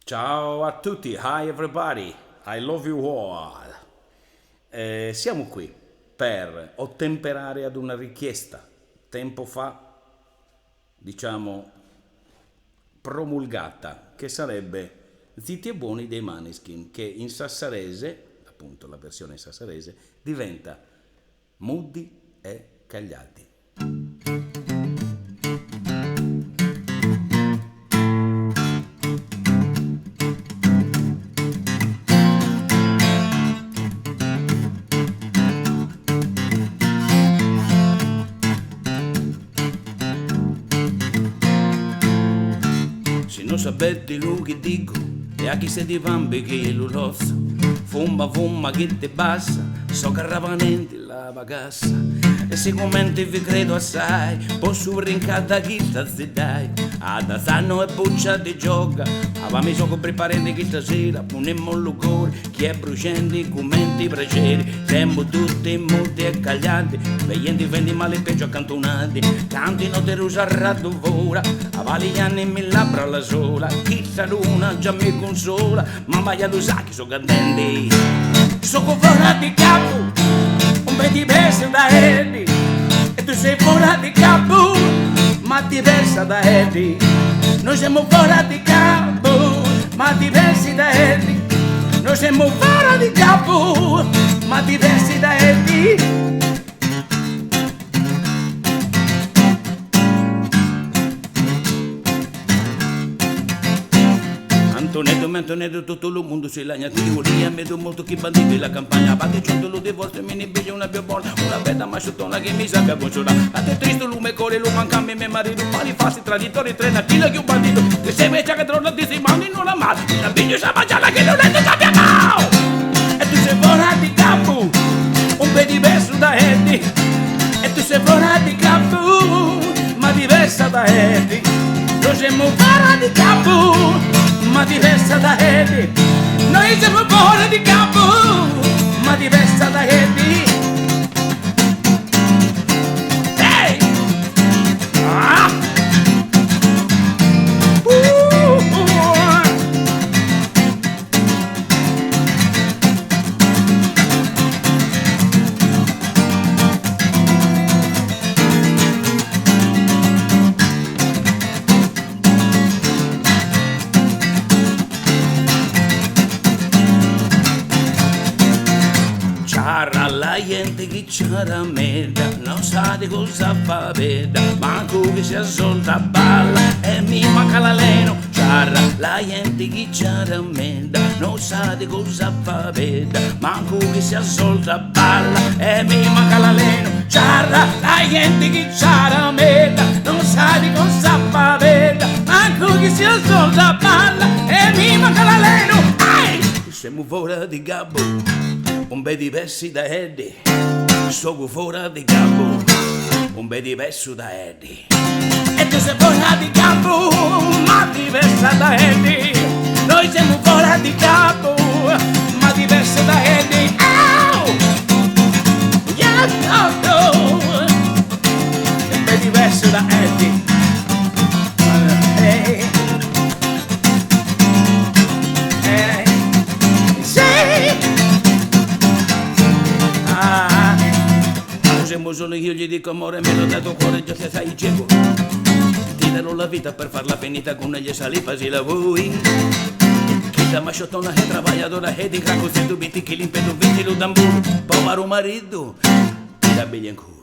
Ciao a tutti, hi everybody, I love you all. Siamo qui per ottemperare ad una richiesta tempo fa, diciamo, promulgata, che sarebbe Zitti e Buoni dei Maneskin, che in sassarese, appunto la versione sassarese, diventa Muddi e Cagliati. Se non sapete lo che dico, e a chi se ti vampe che lo lossa, fumma che ti bassa, so che ravanenti la bagassa. E sicuramente vi credo assai, posso brincare da chi sta dai. Ad sanno e buccia di gioca, avevamo so che preparando che stasera, punemmo il cuore, chi è bruciante, commenti piaceri, siamo tutti muti e cagliati, veglienti vendi male peggio accantonati, cantino di rusarrato vora, avali gli anni mi labbra alla sola, chi sa luna già mi consola, mamma ya lo sa che sono candenti, sono fuori di capo, un bel diverso da Eddie, e tu sei fuori di capo, ma diversa da Eddie, noi siamo fuori di capo, ma diversi da Eddie, noi siamo fuori di capo, ma diversi da Eddie. Antonetto, tutto il mondo si lagna, ti volia, vedo molto chi bandivi la campagna, batte giunto lo divorzio, mi ne biglia una più buona, una bella masciutona che mi sappia consolare, a te triste lume core, lo mancami, mio marito, mali fassi, traditori, trena, chila che un bandito, che se me che trono di si mani non la male, la biglia sa mangiare che non è da sappia cao, e tu sei fuori di capo, un po' diverso da Eddie, e tu sei fuori di capo, ma diversa da Eddie, noi siamo fuori di capo, ma diversa da Eddie, noi siamo fuori di capo, ma diversa da Eddie. Hey! Ah! La gente che c'era merda non sa di cosa fa veda, manco che si assolta balla e mi manca l'aleno. C'era la gente che c'era merda non sa di cosa fa veda, manco che si assolta balla e mi manca l'aleno. C'era la gente che c'era merda non sa di cosa fa veda, manco che si assolta balla e mi manca l'aleno. Siamo fuori di gabbo, un bel diversi da Eddie, sono fuori di campo, un bel diverso da Eddie, e tu sei fuori di campo, ma diversa da Eddie, noi siamo fuori di campo, ma diversa da Eddie, yeah, un bel diverso da Eddie, solo io gli dico amore, me l'ho dato cuore, già se sai cieco, ti darò la vita per farla finita con gli salipa si la vuoi, chi da masciotona è travagliatora e di craco se dubiti che l'impeto venti lo damburo, povero marito, ti da biglia in culo.